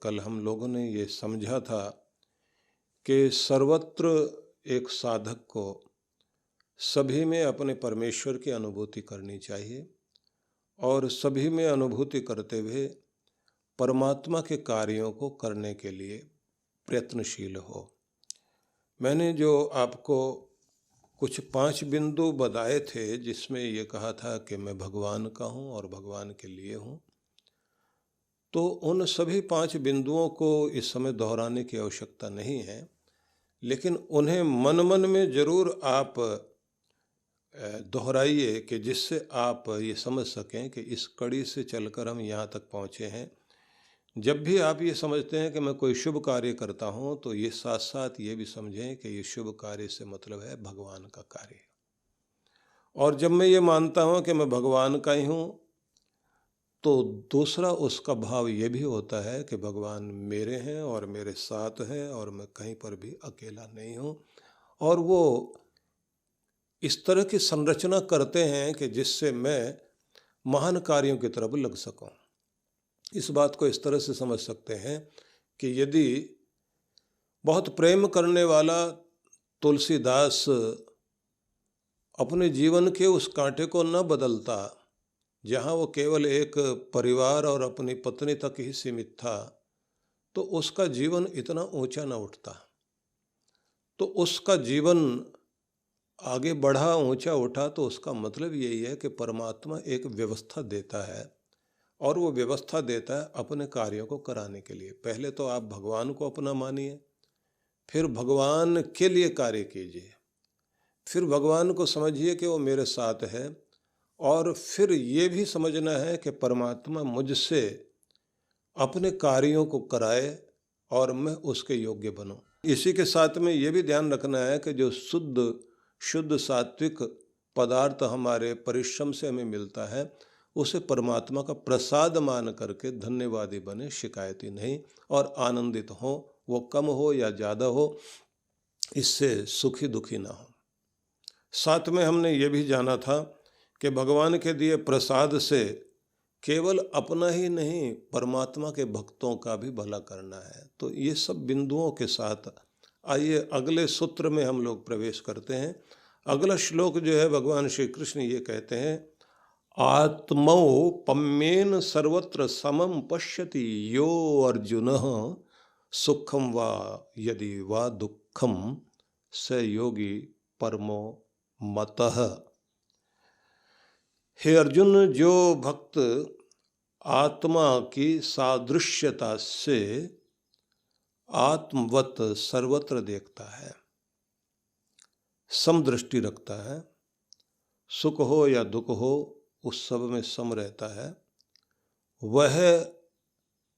कल हम लोगों ने ये समझा था कि सर्वत्र एक साधक को सभी में अपने परमेश्वर की अनुभूति करनी चाहिए और सभी में अनुभूति करते हुए परमात्मा के कार्यों को करने के लिए प्रयत्नशील हो। मैंने जो आपको कुछ 5 बिंदु बताए थे जिसमें ये कहा था कि मैं भगवान का हूँ और भगवान के लिए हूँ, तो उन सभी 5 बिंदुओं को इस समय दोहराने की आवश्यकता नहीं है, लेकिन उन्हें मन मन में जरूर आप दोहराइए कि जिससे आप ये समझ सकें कि इस कड़ी से चलकर हम यहाँ तक पहुँचे हैं। जब भी आप ये समझते हैं कि मैं कोई शुभ कार्य करता हूँ, तो ये साथ साथ ये भी समझें कि ये शुभ कार्य से मतलब है भगवान का कार्य। और जब मैं ये मानता हूँ कि मैं भगवान का ही हूँ, तो दूसरा उसका भाव ये भी होता है कि भगवान मेरे हैं और मेरे साथ हैं और मैं कहीं पर भी अकेला नहीं हूँ। और वो इस तरह की संरचना करते हैं कि जिससे मैं महान कार्यों की तरफ लग सकूं। इस बात को इस तरह से समझ सकते हैं कि यदि बहुत प्रेम करने वाला तुलसीदास अपने जीवन के उस कांटे को न बदलता जहाँ वो केवल एक परिवार और अपनी पत्नी तक ही सीमित था, तो उसका जीवन इतना ऊंचा न उठता। तो उसका जीवन आगे बढ़ा, ऊंचा उठा, तो उसका मतलब यही है कि परमात्मा एक व्यवस्था देता है और वो व्यवस्था देता है अपने कार्यों को कराने के लिए। पहले तो आप भगवान को अपना मानिए, फिर भगवान के लिए कार्य कीजिए, फिर भगवान को समझिए कि वो मेरे साथ है, और फिर ये भी समझना है कि परमात्मा मुझसे अपने कार्यों को कराए और मैं उसके योग्य बनूं। इसी के साथ में ये भी ध्यान रखना है कि जो शुद्ध सात्विक पदार्थ हमारे परिश्रम से हमें मिलता है, उसे परमात्मा का प्रसाद मान करके धन्यवादी बने, शिकायती नहीं, और आनंदित हो। वो कम हो या ज़्यादा हो, इससे सुखी दुखी ना हो। साथ में हमने ये भी जाना था कि भगवान के दिए प्रसाद से केवल अपना ही नहीं, परमात्मा के भक्तों का भी भला करना है। तो ये सब बिंदुओं के साथ आइए अगले सूत्र में हम लोग प्रवेश करते हैं। अगला श्लोक जो है, भगवान श्री कृष्ण ये कहते हैं, आत्मौ पम्येन सर्वत्र समम पश्यति यो अर्जुनः सुखम वा यदि वा दुखम स योगी परमो मतः। हे अर्जुन, जो भक्त आत्मा की सादृश्यता से आत्मवत सर्वत्र देखता है, समदृष्टि रखता है, सुख हो या दुख हो उस सब में सम रहता है, वह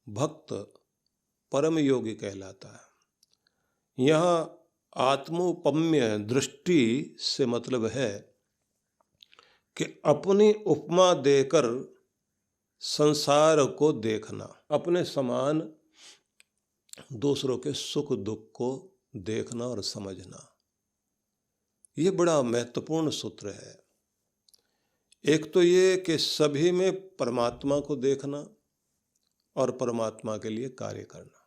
भक्त परम योगी कहलाता है। यहाँ आत्मोपम्य दृष्टि से मतलब है कि अपनी उपमा देकर संसार को देखना, अपने समान दूसरों के सुख दुख को देखना और समझना। ये बड़ा महत्वपूर्ण सूत्र है। एक तो ये कि सभी में परमात्मा को देखना और परमात्मा के लिए कार्य करना।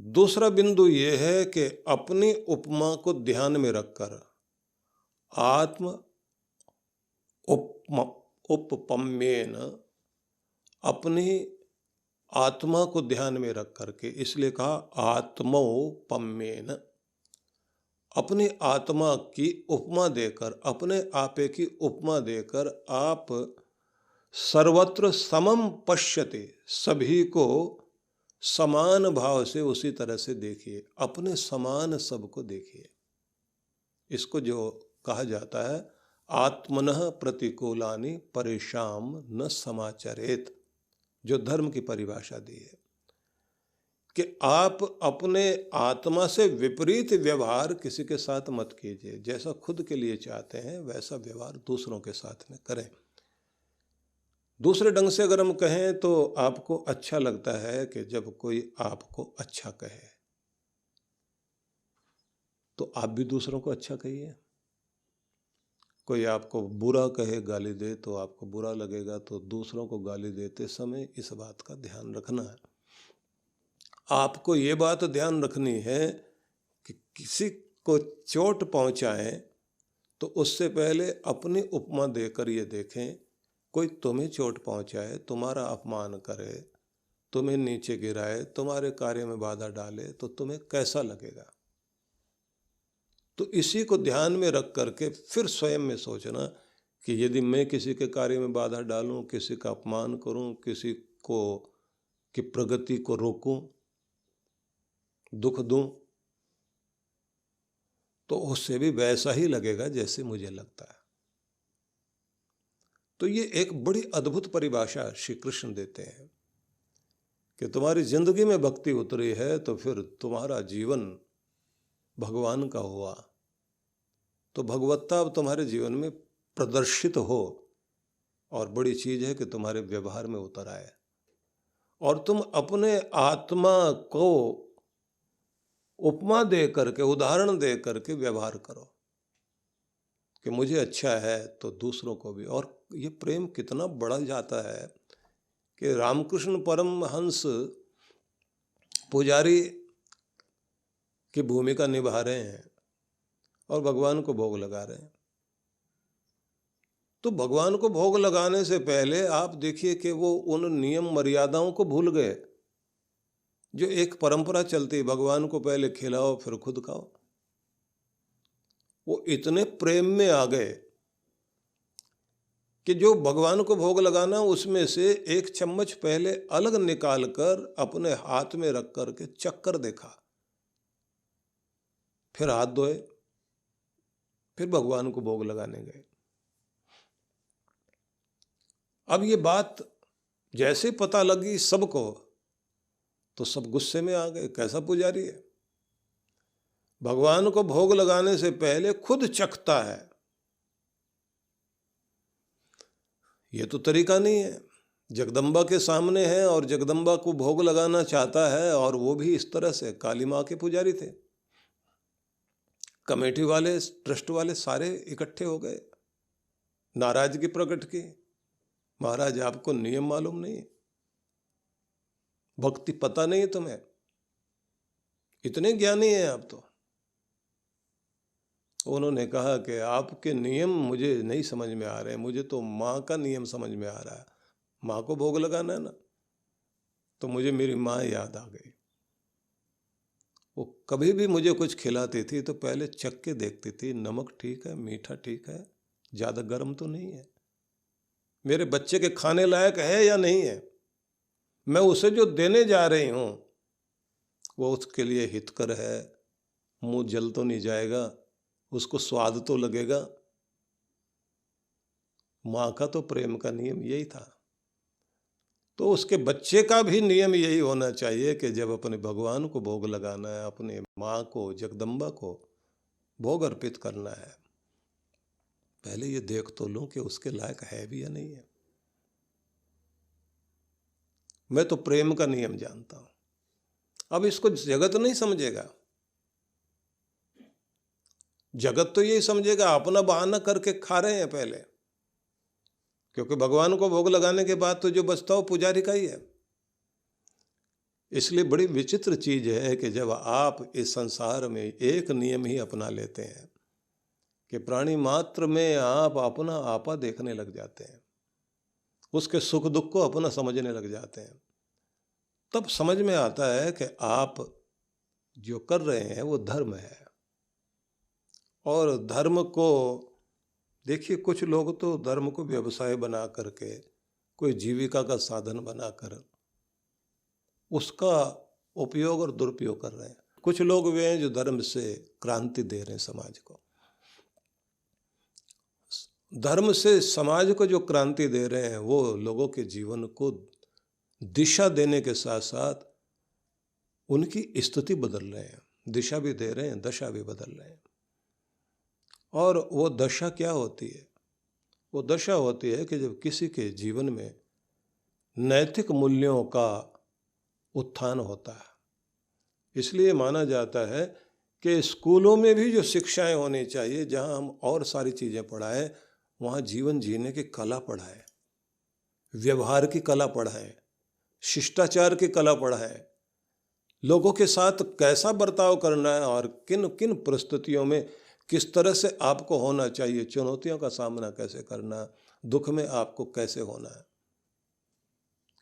दूसरा बिंदु ये है कि अपनी उपमा को ध्यान में रखकर आत्म उपपम्येन, अपनी आत्मा को ध्यान में रख करके, इसलिए कहा आत्मोपम्येन, अपनी आत्मा की उपमा देकर, अपने आपे की उपमा देकर आप सर्वत्र समम पश्यते, सभी को समान भाव से उसी तरह से देखिए, अपने समान सबको देखिए। इसको जो कहा जाता है आत्मनः प्रतिकूलानि परेशान न समाचरेत, जो धर्म की परिभाषा दी है कि आप अपने आत्मा से विपरीत व्यवहार किसी के साथ मत कीजिए। जैसा खुद के लिए चाहते हैं वैसा व्यवहार दूसरों के साथ में करें। दूसरे ढंग से अगर हम कहें तो आपको अच्छा लगता है कि जब कोई आपको अच्छा कहे, तो आप भी दूसरों को अच्छा कहिए। कोई आपको बुरा कहे, गाली दे, तो आपको बुरा लगेगा। तो दूसरों को गाली देते समय इस बात का ध्यान रखना है आपको ये बात ध्यान रखनी है कि किसी को चोट पहुंचाएं तो उससे पहले अपनी उपमा देकर ये देखें, कोई तुम्हें चोट पहुंचाए, तुम्हारा अपमान करे, तुम्हें नीचे गिराए, तुम्हारे कार्य में बाधा डाले तो तुम्हें कैसा लगेगा। तो इसी को ध्यान में रख करके फिर स्वयं में सोचना कि यदि मैं किसी के कार्य में बाधा डालूं, किसी का अपमान करूं, किसी को की प्रगति को रोकूं, दुख दूं, तो उससे भी वैसा ही लगेगा जैसे मुझे लगता है। तो ये एक बड़ी अद्भुत परिभाषा श्री कृष्ण देते हैं कि तुम्हारी जिंदगी में भक्ति उतरी है तो फिर तुम्हारा जीवन भगवान का हुआ, तो भगवत्ता अब तुम्हारे जीवन में प्रदर्शित हो, और बड़ी चीज है कि तुम्हारे व्यवहार में उतर आए और तुम अपने आत्मा को उपमा दे करके, उदाहरण दे करके व्यवहार करो कि मुझे अच्छा है तो दूसरों को भी। और ये प्रेम कितना बढ़ जाता है कि रामकृष्ण परमहंस पुजारी की भूमिका निभा रहे हैं और भगवान को भोग लगा रहे हैं। तो भगवान को भोग लगाने से पहले आप देखिए कि वो उन नियम मर्यादाओं को भूल गए जो एक परंपरा चलती, भगवान को पहले खिलाओ फिर खुद खाओ। वो इतने प्रेम में आ गए कि जो भगवान को भोग लगाना उसमें से एक चम्मच पहले अलग निकाल कर अपने हाथ में रख करके चक्कर देखा, फिर हाथ धोए, फिर भगवान को भोग लगाने गए। अब ये बात जैसे पता लगी सबको तो सब गुस्से में आ गए, कैसा पुजारी है, भगवान को भोग लगाने से पहले खुद चखता है। ये तो तरीका नहीं है। जगदम्बा के सामने है और जगदम्बा को भोग लगाना चाहता है, और वो भी इस तरह से। काली माँ के पुजारी थे, कमेटी वाले, ट्रस्ट वाले सारे इकट्ठे हो गए, नाराजगी प्रकट की, महाराज आपको नियम मालूम नहीं, भक्ति पता नहीं तुम्हें, इतने ज्ञानी हैं आप तो। उन्होंने कहा कि आपके नियम मुझे नहीं समझ में आ रहे, मुझे तो माँ का नियम समझ में आ रहा है। माँ को भोग लगाना है ना, तो मुझे मेरी माँ याद आ गई। वो कभी भी मुझे कुछ खिलाती थी तो पहले चख के देखती थी, नमक ठीक है, मीठा ठीक है, ज़्यादा गर्म तो नहीं है, मेरे बच्चे के खाने लायक है या नहीं है, मैं उसे जो देने जा रही हूँ वो उसके लिए हितकर है, मुंह जल तो नहीं जाएगा, उसको स्वाद तो लगेगा। माँ का तो प्रेम का नियम यही था। तो उसके बच्चे का भी नियम यही होना चाहिए कि जब अपने भगवान को भोग लगाना है, अपने माँ को, जगदम्बा को भोग अर्पित करना है, पहले ये देख तो लूं कि उसके लायक है भी या नहीं है। मैं तो प्रेम का नियम जानता हूं। अब इसको जगत नहीं समझेगा, जगत तो यही समझेगा अपना बहाना करके खा रहे हैं पहले, क्योंकि भगवान को भोग लगाने के बाद तो जो बचता हो पुजारी का ही है। इसलिए बड़ी विचित्र चीज है कि जब आप इस संसार में एक नियम ही अपना लेते हैं कि प्राणी मात्र में आप अपना आपा देखने लग जाते हैं, उसके सुख दुख को अपना समझने लग जाते हैं, तब समझ में आता है कि आप जो कर रहे हैं वो धर्म है। और धर्म को देखिए, कुछ लोग तो धर्म को व्यवसाय बना करके, कोई जीविका का साधन बनाकर उसका उपयोग और दुरुपयोग कर रहे हैं। कुछ लोग वे हैं जो धर्म से क्रांति दे रहे हैं समाज को। धर्म से समाज को जो क्रांति दे रहे हैं वो लोगों के जीवन को दिशा देने के साथ साथ उनकी स्थिति बदल रहे हैं, दिशा भी दे रहे हैं, दशा भी बदल रहे हैं। और वो दशा क्या होती है? वो दशा होती है कि जब किसी के जीवन में नैतिक मूल्यों का उत्थान होता है। इसलिए माना जाता है कि स्कूलों में भी जो शिक्षाएं होनी चाहिए, जहां हम और सारी चीज़ें पढ़ाएं, वहाँ जीवन जीने की कला पढ़ाएं, व्यवहार की कला पढ़ाएं, शिष्टाचार की कला पढ़ाएं, लोगों के साथ कैसा बर्ताव करना है और किन किन परिस्थितियों में किस तरह से आपको होना चाहिए, चुनौतियों का सामना कैसे करना, दुख में आपको कैसे होना है।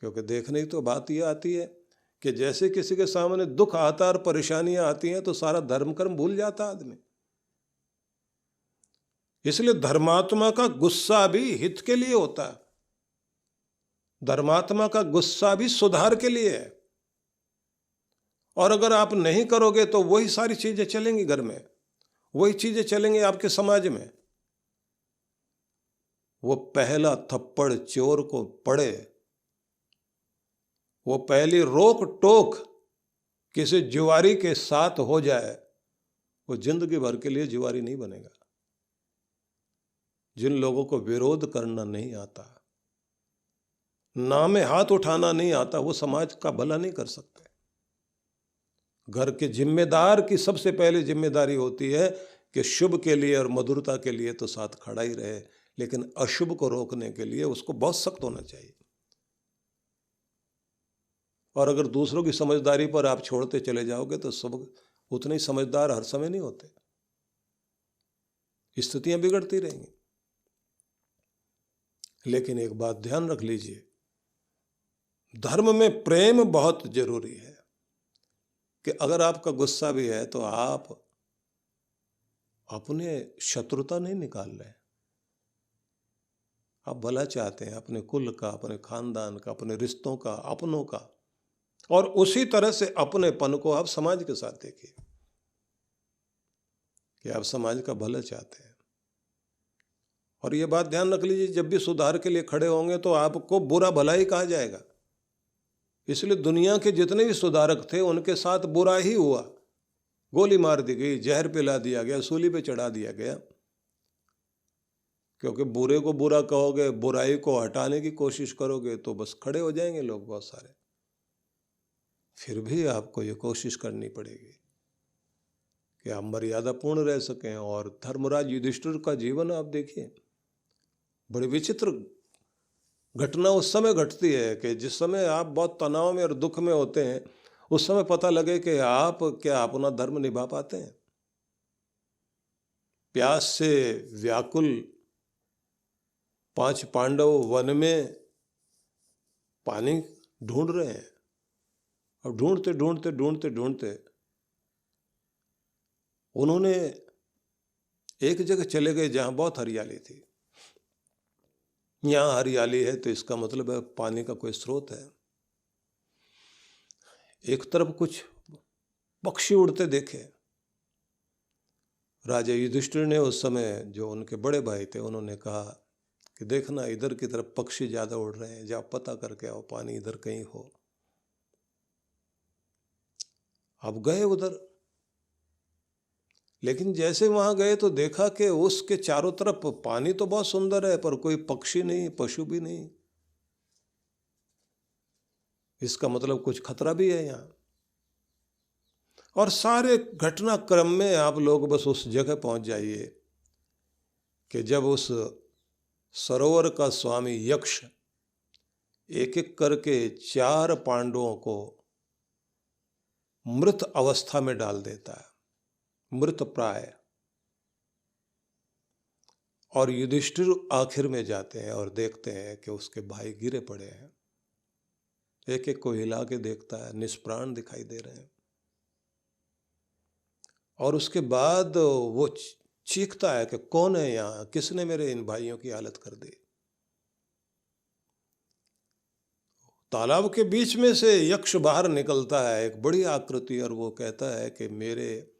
क्योंकि देखने की तो बात यह आती है कि जैसे किसी के सामने दुख आता और परेशानियां आती हैं तो सारा धर्म कर्म भूल जाता आदमी। इसलिए धर्मात्मा का गुस्सा भी हित के लिए होता है, धर्मात्मा का गुस्सा भी सुधार के लिए है। और अगर आप नहीं करोगे तो वही सारी चीजें चलेंगी घर में, वही चीजें चलेंगी आपके समाज में। वो पहला थप्पड़ चोर को पड़े, वो पहली रोक टोक किसी जुआरी के साथ हो जाए, वो जिंदगी भर के लिए जुआरी नहीं बनेगा। जिन लोगों को विरोध करना नहीं आता, नामे हाथ उठाना नहीं आता, वो समाज का भला नहीं कर सकते। घर के जिम्मेदार की सबसे पहले जिम्मेदारी होती है कि शुभ के लिए और मधुरता के लिए तो साथ खड़ा ही रहे, लेकिन अशुभ को रोकने के लिए उसको बहुत सख्त होना चाहिए। और अगर दूसरों की समझदारी पर आप छोड़ते चले जाओगे तो सब उतने ही समझदार हर समय नहीं होते, स्थितियां बिगड़ती रहेंगी। लेकिन एक बात ध्यान रख लीजिए, धर्म में प्रेम बहुत जरूरी है कि अगर आपका गुस्सा भी है तो आप अपने शत्रुता नहीं निकाल रहे, आप भला चाहते हैं अपने कुल का, अपने खानदान का, अपने रिश्तों का, अपनों का। और उसी तरह से अपनेपन को आप समाज के साथ देखिए कि आप समाज का भला चाहते हैं। और ये बात ध्यान रख लीजिए, जब भी सुधार के लिए खड़े होंगे तो आपको बुरा भला ही कहा जाएगा। इसलिए दुनिया के जितने भी सुधारक थे उनके साथ बुरा ही हुआ, गोली मार दी गई, जहर पिला दिया गया, सूली पे चढ़ा दिया गया। क्योंकि बुरे को बुरा कहोगे, बुराई को हटाने की कोशिश करोगे तो बस खड़े हो जाएंगे लोग बहुत सारे। फिर भी आपको ये कोशिश करनी पड़ेगी कि आप मर्यादापूर्ण रह सकें। और धर्मराज युधिष्ठिर का जीवन आप देखिए, बड़ी विचित्र घटना उस समय घटती है कि जिस समय आप बहुत तनाव में और दुख में होते हैं, उस समय पता लगे कि आप क्या अपना धर्म निभा पाते हैं। प्यास से व्याकुल 5 पांडव वन में पानी ढूंढ रहे हैं, और ढूंढते ढूंढते ढूंढते ढूंढते उन्होंने एक जगह चले गए जहां बहुत हरियाली थी। यहां हरियाली है तो इसका मतलब है पानी का कोई स्रोत है। एक तरफ कुछ पक्षी उड़ते देखे। राजा युधिष्ठिर ने उस समय, जो उनके बड़े भाई थे, उन्होंने कहा कि देखना इधर की तरफ पक्षी ज्यादा उड़ रहे हैं, जाओ पता करके आओ पानी इधर कहीं हो। अब गए उधर, लेकिन जैसे वहां गए तो देखा कि उसके चारों तरफ पानी तो बहुत सुंदर है पर कोई पक्षी नहीं, पशु भी नहीं। इसका मतलब कुछ खतरा भी है यहाँ। और सारे घटनाक्रम में आप लोग बस उस जगह पहुंच जाइए कि जब उस सरोवर का स्वामी यक्ष एक एक करके 4 पांडवों को मृत अवस्था में डाल देता है, मृत प्राय। और युधिष्ठिर आखिर में जाते हैं और देखते हैं कि उसके भाई गिरे पड़े हैं। एक एक को हिला के देखता है, निष्प्राण दिखाई दे रहे हैं। और उसके बाद वो चीखता है कि कौन है यहाँ, किसने मेरे इन भाइयों की हालत कर दी। तालाब के बीच में से यक्ष बाहर निकलता है, एक बड़ी आकृति, और वो कहता है कि मेरे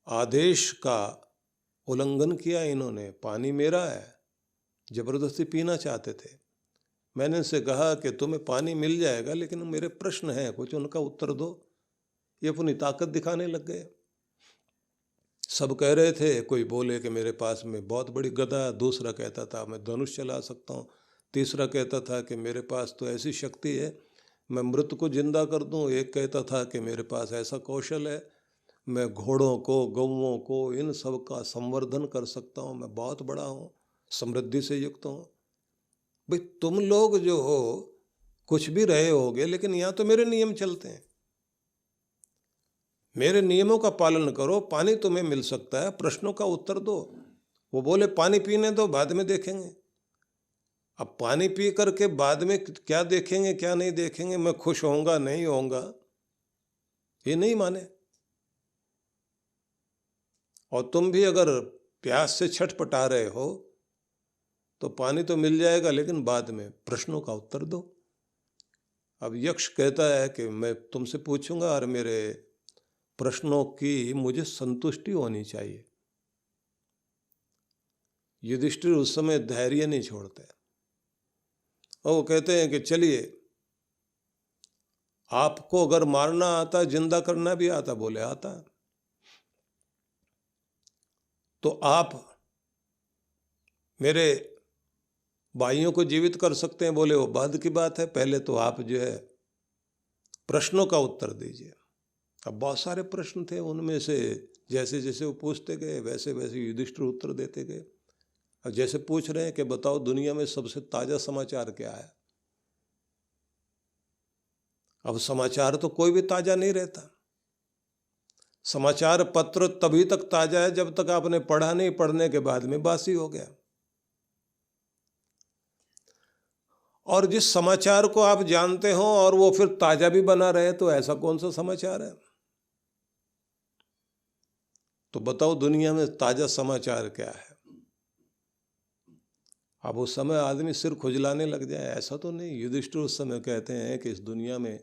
आदेश का उल्लंघन किया इन्होंने, पानी मेरा है, जबरदस्ती पीना चाहते थे। मैंने इनसे कहा कि तुम्हें पानी मिल जाएगा, लेकिन मेरे प्रश्न हैं कुछ, उनका उत्तर दो। ये अपनी ताकत दिखाने लग गए। सब कह रहे थे, कोई बोले कि मेरे पास में बहुत बड़ी गदा है, दूसरा कहता था मैं धनुष चला सकता हूँ, तीसरा कहता था कि मेरे पास तो ऐसी शक्ति है मैं मृत को जिंदा कर दूँ, एक कहता था कि मेरे पास ऐसा कौशल है मैं घोड़ों को, गौओं को, इन सब का संवर्धन कर सकता हूँ, मैं बहुत बड़ा हूँ, समृद्धि से युक्त हूँ। भाई तुम लोग जो हो कुछ भी रहे होगे, लेकिन यहाँ तो मेरे नियम चलते हैं। मेरे नियमों का पालन करो, पानी तुम्हें मिल सकता है, प्रश्नों का उत्तर दो। वो बोले पानी पीने दो, बाद में देखेंगे। अब पानी पी करके बाद में क्या देखेंगे क्या नहीं देखेंगे, मैं खुश होऊंगा नहीं होऊंगा, ये नहीं माने। और तुम भी अगर प्यास से छटपटा रहे हो तो पानी तो मिल जाएगा, लेकिन बाद में प्रश्नों का उत्तर दो। अब यक्ष कहता है कि मैं तुमसे पूछूंगा और मेरे प्रश्नों की मुझे संतुष्टि होनी चाहिए। युधिष्ठिर उस समय धैर्य नहीं छोड़ते और वो कहते हैं कि चलिए, आपको अगर मारना आता, जिंदा करना भी आता? बोले आता। तो आप मेरे भाइयों को जीवित कर सकते हैं? बोले वो बाद की बात है, पहले तो आप जो है प्रश्नों का उत्तर दीजिए। अब बहुत सारे प्रश्न थे, उनमें से जैसे जैसे वो पूछते गए वैसे वैसे युधिष्ठिर उत्तर देते गए। अब जैसे पूछ रहे हैं कि बताओ दुनिया में सबसे ताजा समाचार क्या है? अब समाचार तो कोई भी ताजा नहीं रहता। समाचार पत्र तभी तक ताजा है जब तक आपने पढ़ा नहीं, पढ़ने के बाद में बासी हो गया। और जिस समाचार को आप जानते हो और वो फिर ताजा भी बना रहे, तो ऐसा कौन सा समाचार है? तो बताओ दुनिया में ताजा समाचार क्या है? अब उस समय आदमी सिर खुजलाने लग जाए, ऐसा तो नहीं। युधिष्ठिर उस समय कहते हैं कि इस दुनिया में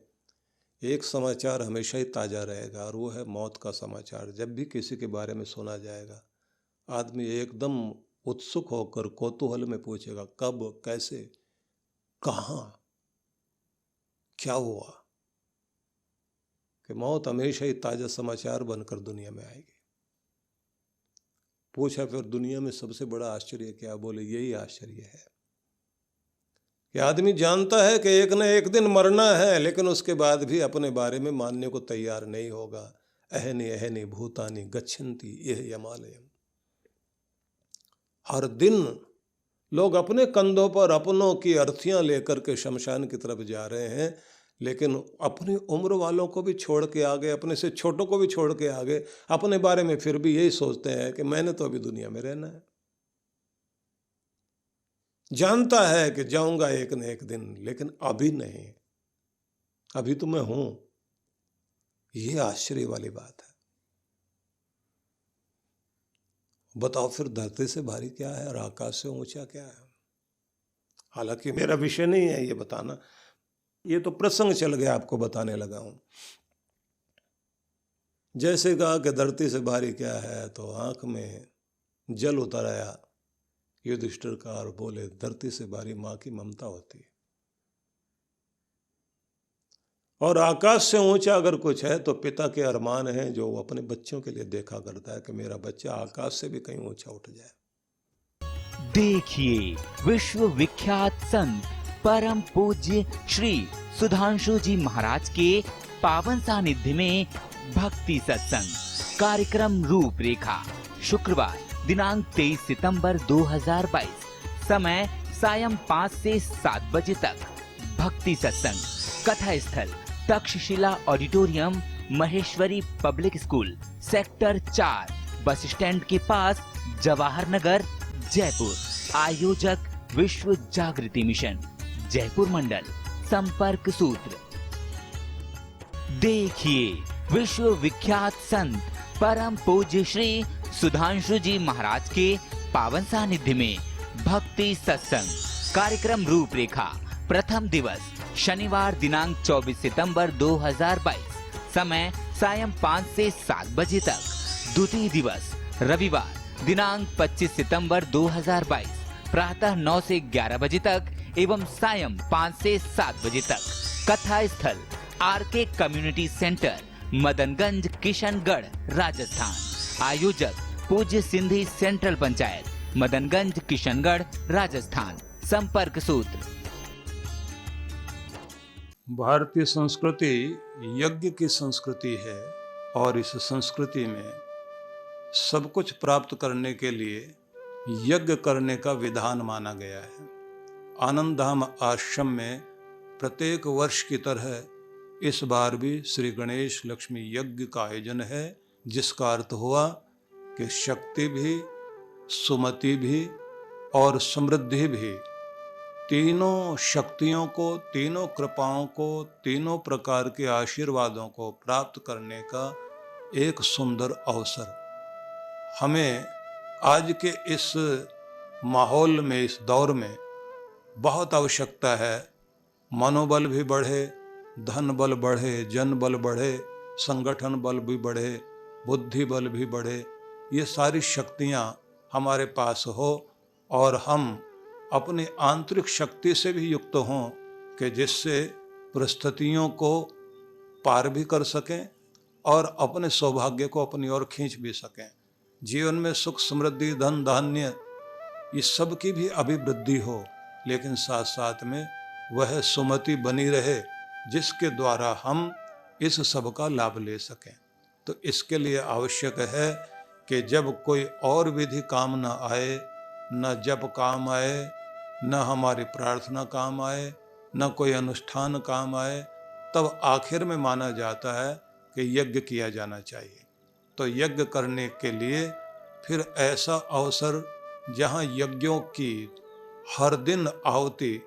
एक समाचार हमेशा ही ताजा रहेगा, और वो है मौत का समाचार। जब भी किसी के बारे में सुना जाएगा, आदमी एकदम उत्सुक होकर कौतूहल में पूछेगा, कब, कैसे, कहाँ, क्या हुआ? कि मौत हमेशा ही ताजा समाचार बनकर दुनिया में आएगी। पूछा फिर दुनिया में सबसे बड़ा आश्चर्य क्या? बोले यही आश्चर्य है कि आदमी जानता है कि एक न एक दिन मरना है, लेकिन उसके बाद भी अपने बारे में मानने को तैयार नहीं होगा। अहनि अहनि भूतानि गच्छन्ति यह यमालयम। हर दिन लोग अपने कंधों पर अपनों की अर्थियां लेकर के शमशान की तरफ जा रहे हैं, लेकिन अपनी उम्र वालों को भी छोड़ के आगे, अपने से छोटों को भी छोड़ के आगे, अपने बारे में फिर भी यही सोचते हैं कि मैंने तो अभी दुनिया में रहना है। जानता है कि जाऊंगा एक न एक दिन, लेकिन अभी नहीं, अभी तो मैं हूं। ये आश्चर्य वाली बात है। बताओ फिर धरती से भारी क्या है और आकाश से ऊंचा क्या है? हालांकि मेरा विषय नहीं है ये बताना, ये तो प्रसंग चल गया, आपको बताने लगा हूं। जैसे कहा कि धरती से भारी क्या है, तो आंख में जल उतर आया युधिष्ठिर का और बोले, धरती से भारी मां की ममता होती है। और आकाश से ऊंचा अगर कुछ है तो पिता के अरमान हैं, जो वो अपने बच्चों के लिए देखा करता है कि मेरा बच्चा आकाश से भी कहीं ऊंचा उठ जाए। देखिए विश्व विख्यात संत परम पूज्य श्री सुधांशु जी महाराज के पावन सानिध्य में भक्ति सत्संग कार्यक्रम रूपरेखा, शुक्रवार दिनांक 23 सितंबर 2022, समय सायं 5 से 7 बजे तक। भक्ति सत्संग कथा स्थल Takshashila auditorium, Maheshwari public school, sector 4, bus stand के पास, जवाहर नगर, जयपुर। आयोजक विश्व जागृति मिशन, जयपुर मंडल। संपर्क सूत्र। देखिए विश्व विख्यात संत परम पूज्य श्री सुधांशु जी महाराज के पावन सानिध्य में भक्ति सत्संग कार्यक्रम रूपरेखा। प्रथम दिवस शनिवार दिनांक 24 सितंबर 2022, समय सायं 5 से 7 बजे तक। द्वितीय दिवस रविवार दिनांक 25 सितंबर 2022, प्रातः 9 से 11 बजे तक एवं सायं 5 से 7 बजे तक। कथा स्थल RK community centre, Madanganj, Kishangarh, Rajasthan. आयोजक पूज्य सिंधी सेंट्रल पंचायत, मदनगंज, किशनगढ़, राजस्थान। संपर्क सूत्र। भारतीय संस्कृति यज्ञ की संस्कृति है, और इस संस्कृति में सब कुछ प्राप्त करने के लिए यज्ञ करने का विधान माना गया है। आनंद धाम आश्रम में प्रत्येक वर्ष की तरह इस बार भी श्री गणेश लक्ष्मी यज्ञ का आयोजन है, जिसका अर्थ हुआ कि शक्ति भी, सुमति भी और समृद्धि भी, तीनों शक्तियों को, तीनों कृपाओं को, तीनों प्रकार के आशीर्वादों को प्राप्त करने का एक सुंदर अवसर हमें आज के इस माहौल में, इस दौर में बहुत आवश्यकता है। मनोबल भी बढ़े, धन बल बढ़े, जन बल बढ़े, संगठन बल भी बढ़े, बुद्धि बल भी बढ़े, ये सारी शक्तियाँ हमारे पास हो और हम अपनी आंतरिक शक्ति से भी युक्त हों कि जिससे परिस्थितियों को पार भी कर सकें और अपने सौभाग्य को अपनी ओर खींच भी सकें। जीवन में सुख, समृद्धि, धन, धान्य, ये सब की भी अभिवृद्धि हो, लेकिन साथ साथ में वह सुमति बनी रहे जिसके द्वारा हम इस सब का लाभ ले सकें। तो इसके लिए आवश्यक है कि जब कोई और विधि काम न आए, न जप काम आए, न हमारी प्रार्थना काम आए, न कोई अनुष्ठान काम आए, तब आखिर में माना जाता है कि यज्ञ किया जाना चाहिए। तो यज्ञ करने के लिए फिर ऐसा अवसर जहाँ यज्ञों की हर दिन आहुति,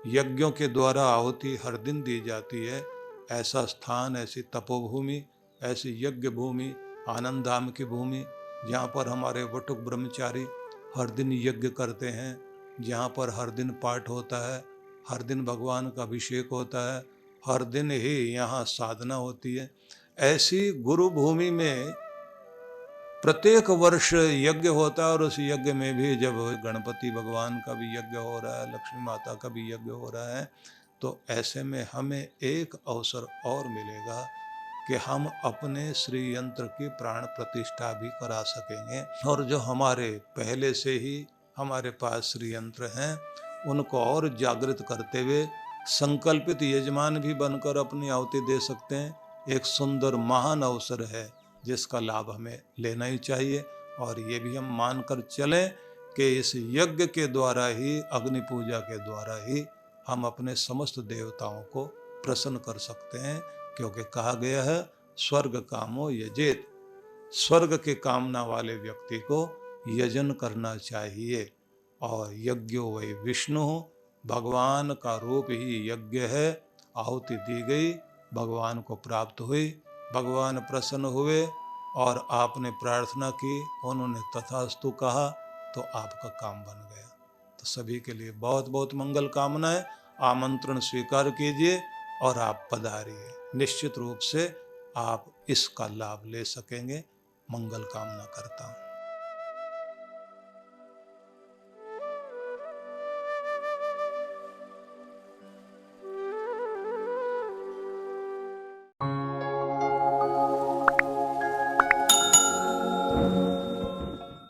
यज्ञों के द्वारा आहुति हर दिन दी जाती है, ऐसा स्थान, ऐसी तपोभूमि, ऐसी यज्ञ भूमि, आनंद धाम की भूमि, जहाँ पर हमारे वटुक ब्रह्मचारी हर दिन यज्ञ करते हैं, जहाँ पर हर दिन पाठ होता है, हर दिन भगवान का अभिषेक होता है, हर दिन ही यहाँ साधना होती है। ऐसी गुरु भूमि में प्रत्येक वर्ष यज्ञ होता है और उस यज्ञ में भी जब गणपति भगवान का भी यज्ञ हो रहा है, लक्ष्मी माता का भी यज्ञ हो रहा है, तो ऐसे में हमें एक अवसर और मिलेगा कि हम अपने श्री यंत्र की प्राण प्रतिष्ठा भी करा सकेंगे और जो हमारे पहले से ही हमारे पास श्री यंत्र हैं उनको और जागृत करते हुए संकल्पित यजमान भी बनकर अपनी आहुति दे सकते हैं। एक सुंदर महान अवसर है जिसका लाभ हमें लेना ही चाहिए और ये भी हम मानकर चलें कि इस यज्ञ के द्वारा ही, अग्नि पूजा के द्वारा ही हम अपने समस्त देवताओं को प्रसन्न कर सकते हैं, क्योंकि कहा गया है स्वर्ग कामो यजेत, स्वर्ग के कामना वाले व्यक्ति को यजन करना चाहिए। और यज्ञो वै विष्णु, भगवान का रूप ही यज्ञ है। आहुति दी गई, भगवान को प्राप्त हुई, भगवान प्रसन्न हुए और आपने प्रार्थना की, उन्होंने तथास्तु कहा, तो आपका काम बन गया। तो सभी के लिए बहुत बहुत मंगल कामनाएं। आमंत्रण स्वीकार कीजिए और आप पधारिए। निश्चित रूप से आप इसका लाभ ले सकेंगे। मंगल कामना करता हूँ।